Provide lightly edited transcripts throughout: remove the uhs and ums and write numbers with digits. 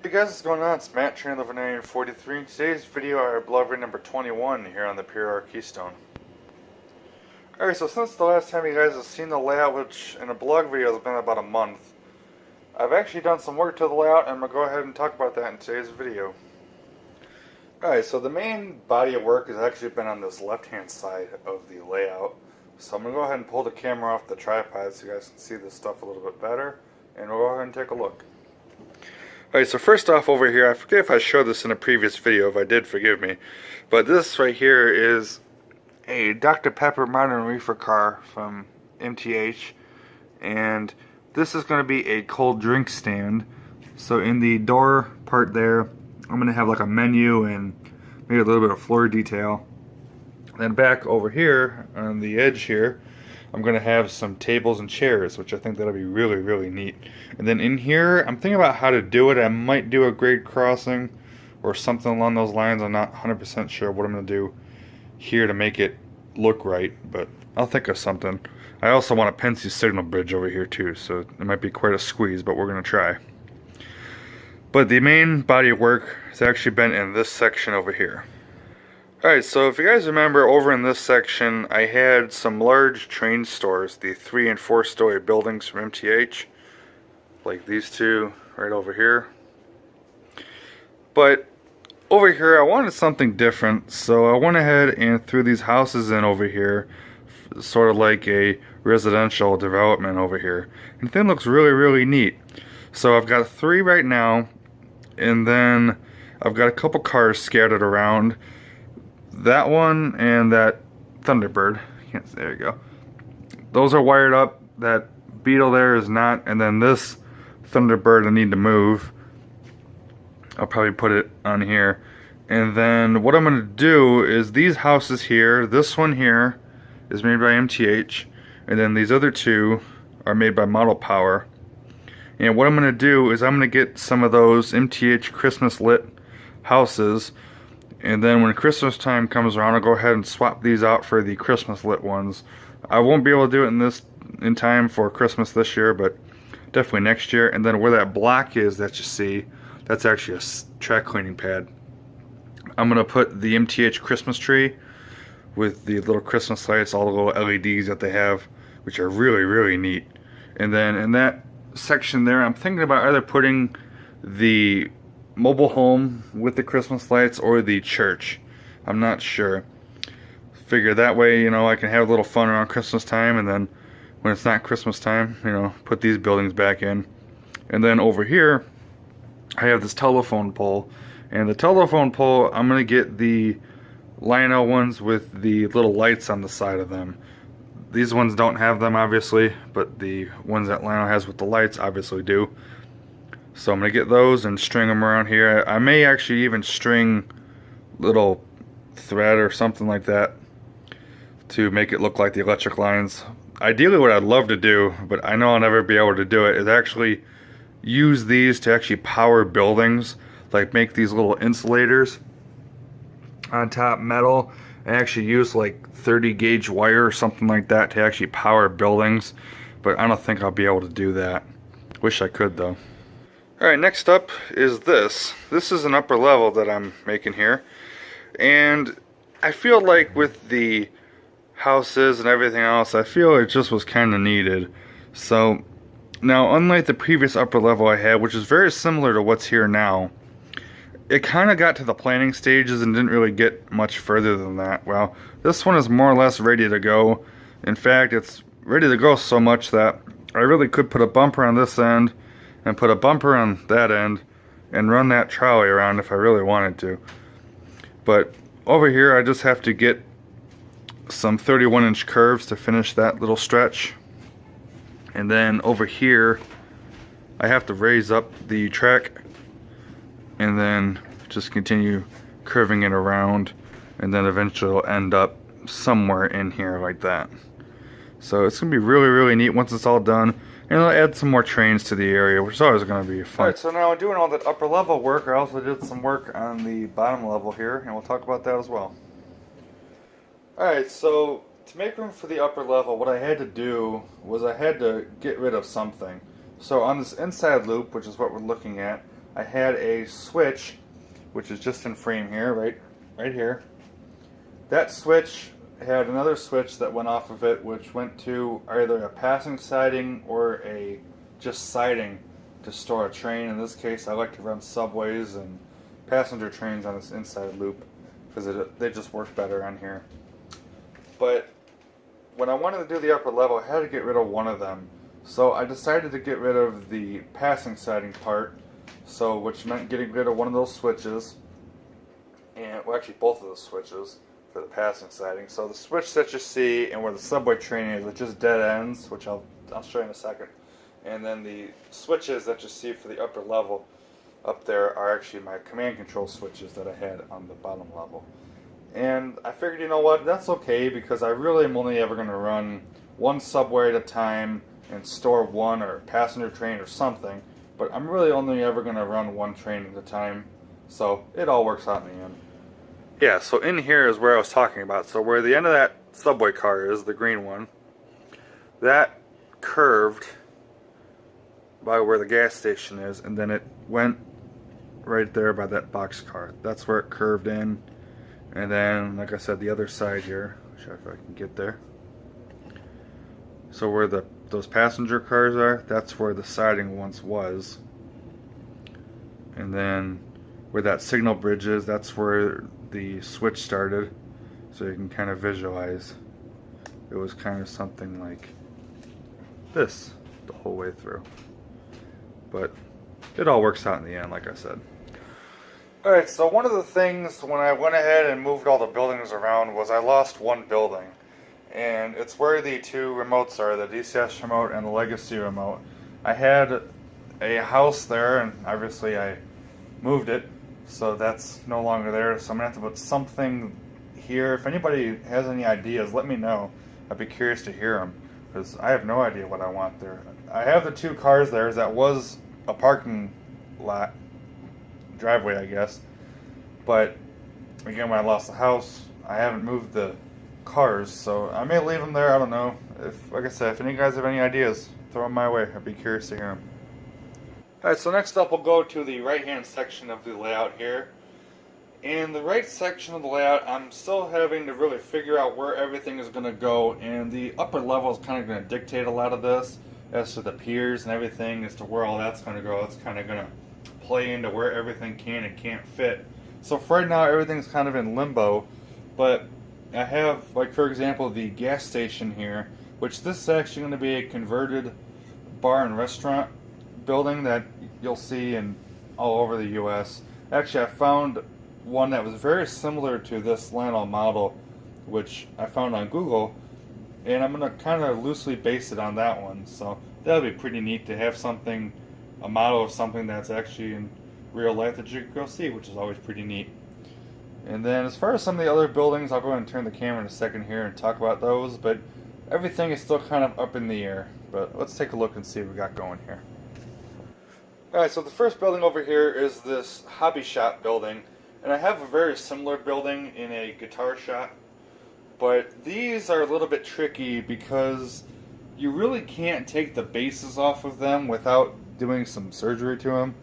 Hey guys, what's going on? It's Matt, Train Over 943. Today's video, our blog read number 21 here on the PRR Keystone. Alright, so since the last time you guys have seen the layout, which in a blog video has been about a month, I've actually done some work to the layout, and I'm going to go ahead and talk about that in today's video. Alright, so the main body of work has actually been on this left-hand side of the layout. So I'm going to go ahead and pull the camera off the tripod so you guys can see this stuff a little bit better, and we'll go ahead and take a look. Alright, so first off over here, I forget if I showed this in a previous video. If I did, forgive me. But this right here is a Dr. Pepper Modern Reefer car from MTH. And this is going to be a cold drink stand. So in the door part there, I'm going to have like a menu and maybe a little bit of floor detail. Then back over here, on the edge here, I'm going to have some tables and chairs, which I think that'll be really, really neat. And then in here, I'm thinking about how to do it. I might do a grade crossing or something along those lines. I'm not 100% sure what I'm going to do here to make it look right, but I'll think of something. I also want a Pensy signal bridge over here too, so it might be quite a squeeze, but we're going to try. But the main body of work has actually been in this section over here. Alright, so if you guys remember, over in this section I had some large train stores, the 3- and 4-story buildings from MTH, like these two right over here. But over here I wanted something different, so I went ahead and threw these houses in over here, sort of like a residential development over here. And the thing looks really, really neat. So I've got 3 right now, and then I've got a couple cars scattered around. That one and that Thunderbird. There you go. Those are wired up. That Beetle there is not. And then this Thunderbird I need to move. I'll probably put it on here. And then what I'm going to do is these houses here, this one here is made by MTH. And then these other 2 are made by Model Power. And what I'm going to do is I'm going to get some of those MTH Christmas lit houses. And then when Christmas time comes around, I'll go ahead and swap these out for the Christmas lit ones. I won't be able to do it in time for Christmas this year, but definitely next year. And then where that block is that you see, that's actually a track cleaning pad. I'm going to put the MTH Christmas tree with the little Christmas lights, all the little LEDs that they have, which are really, really neat. And then in that section there, I'm thinking about either putting the mobile home with the Christmas lights or the church. I'm not sure. Figure that way, you know, I can have a little fun around Christmas time, and then when it's not Christmas time, you know, put these buildings back in. And then over here I have this telephone pole, and the telephone pole, I'm gonna get the Lionel ones with the little lights on the side of them. These ones don't have them obviously, but the ones that Lionel has with the lights obviously do. So I'm going to get those and string them around here. I may actually even string little thread or something like that to make it look like the electric lines. Ideally what I'd love to do, but I know I'll never be able to do it, is actually use these to actually power buildings. Like make these little insulators on top, metal, and actually use like 30 gauge wire or something like that to actually power buildings. But I don't think I'll be able to do that. Wish I could though. Alright, next up is this. This is an upper level that I'm making here. And I feel like with the houses and everything else, I feel it just was kind of needed. So, now unlike the previous upper level I had, which is very similar to what's here now, it kind of got to the planning stages and didn't really get much further than that. Well, this one is more or less ready to go. In fact, it's ready to go so much that I really could put a bumper on this end and put a bumper on that end and run that trolley around if I really wanted to. But over here I just have to get some 31-inch curves to finish that little stretch. And then over here I have to raise up the track and then just continue curving it around, and then eventually it'll end up somewhere in here like that. So it's going to be really, really neat once it's all done. And I'll add some more trains to the area, which is always going to be fun. Alright, so now doing all that upper level work, I also did some work on the bottom level here, and we'll talk about that as well. Alright, so to make room for the upper level, what I had to do was I had to get rid of something. So on this inside loop, which is what we're looking at, I had a switch, which is just in frame here, right here. That switch had another switch that went off of it, which went to either a passing siding or a just siding to store a train. In this case, I like to run subways and passenger trains on this inside loop because they just work better on here. But when I wanted to do the upper level, I had to get rid of one of them. So I decided to get rid of the passing siding part, which meant getting rid of one of those switches, and well, actually both of those switches for the passing siding. So the switch that you see and where the subway train is, it's just dead ends, which I'll show you in a second. And then the switches that you see for the upper level up there are actually my command control switches that I had on the bottom level. And I figured, you know what, that's okay, because I really am only ever going to run one subway at a time and store one or passenger train or something, but I'm really only ever going to run one train at a time, so it all works out in the end. Yeah, so in here is where I was talking about. So where the end of that subway car is, the green one, that curved by where the gas station is, and then it went right there by that box car. That's where it curved in. And then, like I said, the other side here, show if I can get there. So where those passenger cars are, that's where the siding once was. And then where that signal bridge is, that's where the switch started. So you can kind of visualize. It was kind of something like this the whole way through. But it all works out in the end, like I said. Alright, so one of the things when I went ahead and moved all the buildings around was I lost one building. And it's where the two remotes are, the DCS remote and the legacy remote. I had a house there, and obviously I moved it, so that's no longer there. So I'm going to have to put something here. If anybody has any ideas, let me know. I'd be curious to hear them, because I have no idea what I want there. I have the two cars there. That was a parking lot. Driveway, I guess. But again, when I lost the house, I haven't moved the cars, so I may leave them there. I don't know. Like I said, if any guys have any ideas, throw them my way. I'd be curious to hear them. Alright, so next up we'll go to the right hand section of the layout here. In the right section of the layout, I'm still having to really figure out where everything is going to go, and the upper level is kind of going to dictate a lot of this as to the piers and everything, as to where all that's going to go. It's kind of going to play into where everything can and can't fit. So for right now, everything's kind of in limbo, but I have, like for example, the gas station here, which this is actually going to be a converted bar and restaurant building that you'll see in all over the US. Actually, I found one that was very similar to this Lano model, which I found on Google, and I'm going to kind of loosely base it on that one. So that'll be pretty neat to have something, a model of something that's actually in real life that you can go see, which is always pretty neat. And then as far as some of the other buildings, I'll go ahead and turn the camera in a second here and talk about those, but everything is still kind of up in the air. But let's take a look and see what we got going here. Alright, so the first building over here is this hobby shop building, and I have a very similar building in a guitar shop, but these are a little bit tricky because you really can't take the bases off of them without doing some surgery to them,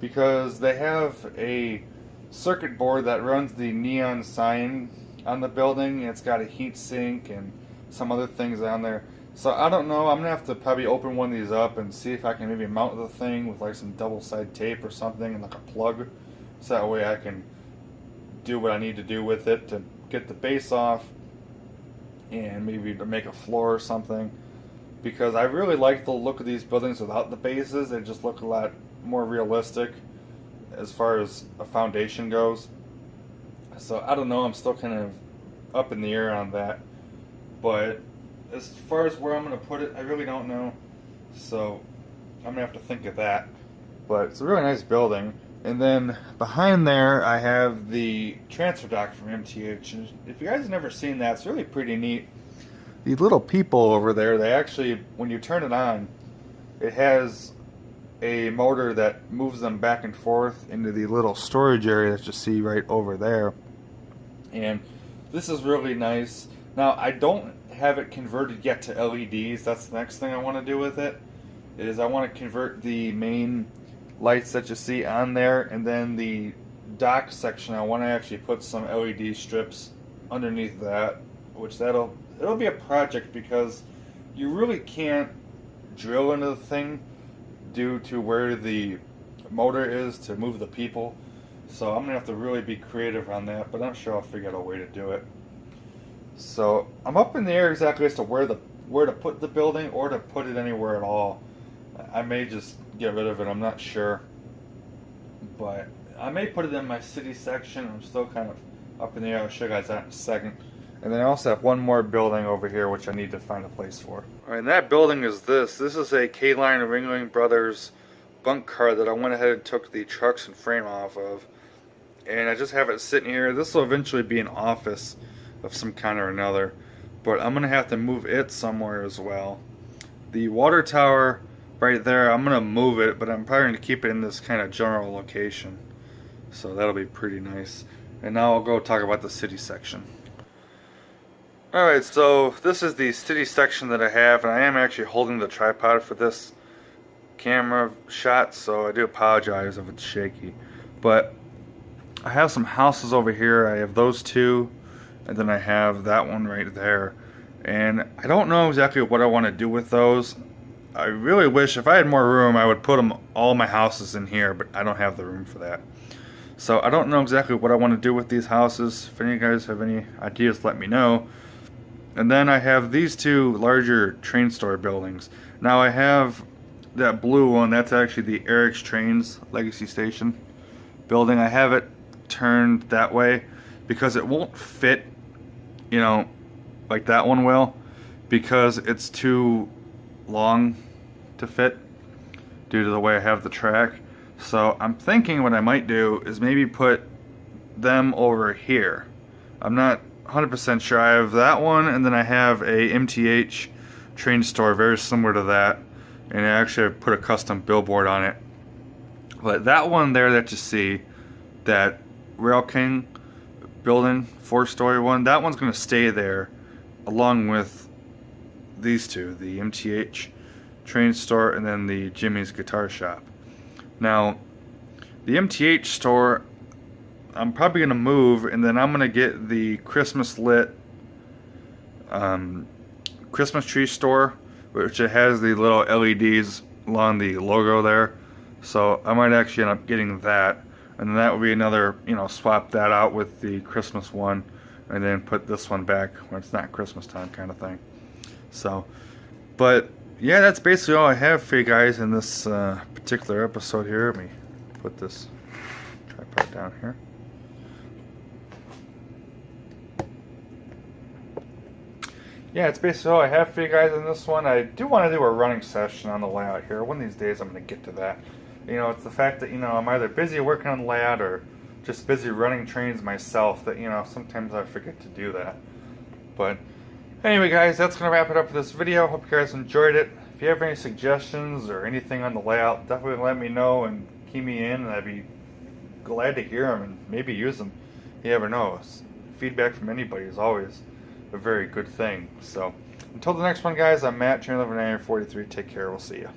because they have a circuit board that runs the neon sign on the building, and it's got a heat sink and some other things on there. So I don't know, I'm going to have to probably open one of these up and see if I can maybe mount the thing with like some double-side tape or something and like a plug, so that way I can do what I need to do with it to get the base off and maybe to make a floor or something. Because I really like the look of these buildings without the bases. They just look a lot more realistic as far as a foundation goes. So I don't know, I'm still kind of up in the air on that. But as far as where I'm going to put it, I really don't know. So I'm going to have to think of that. But it's a really nice building. And then behind there I have the transfer dock from MTH. And if you guys have never seen that, it's really pretty neat. The little people over there, they actually, when you turn it on, it has a motor that moves them back and forth into the little storage area that you see right over there. And this is really nice. Now, I don't have it converted yet to LEDs. That's the next thing I want to do with it, is I want to convert the main lights that you see on there, and then the dock section I want to actually put some LED strips underneath that, which it'll be a project because you really can't drill into the thing due to where the motor is to move the people. So I'm gonna have to really be creative on that, but I'm sure I'll figure out a way to do it. So I'm up in the air exactly as to where to put the building or to put it anywhere at all. I may just get rid of it, I'm not sure. But I may put it in my city section. I'm still kind of up in the air. I'll show you guys that in a second. And then I also have one more building over here which I need to find a place for. Alright, and that building is this. This is a K-Line Ringling Brothers bunk car that I went ahead and took the trucks and frame off of. And I just have it sitting here. This will eventually be an office of some kind or another. But I'm going to have to move it somewhere as well. The water tower right there, I'm going to move it, but I'm probably going to keep it in this kind of general location. So that'll be pretty nice. And now I'll go talk about the city section. Alright, so this is the city section that I have, and I am actually holding the tripod for this camera shot, so I do apologize if it's shaky. But I have some houses over here. I have those two, and then I have that one right there. And I don't know exactly what I want to do with those. I really wish if I had more room I would put all my houses in here, but I don't have the room for that. So I don't know exactly what I want to do with these houses. If any of you guys have any ideas, let me know. And then I have these two larger train store buildings. Now I have that blue one, that's actually the Eric's Trains Legacy Station building. I have it turned that way because it won't fit, you know, like that one will, because it's too long to fit due to the way I have the track. So I'm thinking what I might do is maybe put them over here. I'm not 100% sure. I have that one, and then I have a MTH train store very similar to that, and I actually put a custom billboard on it. But that one there that you see, that Rail King building, 4-story one, that one's going to stay there along with these two, the MTH train store and then the Jimmy's Guitar Shop. Now, the MTH store, I'm probably going to move, and then I'm going to get the Christmas lit Christmas tree store, which it has the little LEDs along the logo there. So I might actually end up getting that, and then that would be another, you know, swap that out with the Christmas one, and then put this one back when it's not Christmas time kind of thing. So, but yeah, that's basically all I have for you guys in this particular episode here. Let me put this tripod down here. Yeah, it's basically all I have for you guys in this one. I do want to do a running session on the layout here. One of these days I'm going to get to that. You know, it's the fact that, you know, I'm either busy working on the layout or just busy running trains myself that, you know, sometimes I forget to do that. But anyway, guys, that's going to wrap it up for this video. Hope you guys enjoyed it. If you have any suggestions or anything on the layout, definitely let me know and key me in, and I'd be glad to hear them and maybe use them. You never know. Feedback from anybody is always a very good thing. So until the next one, guys, I'm Matt, Channel 943. Take care. We'll see you.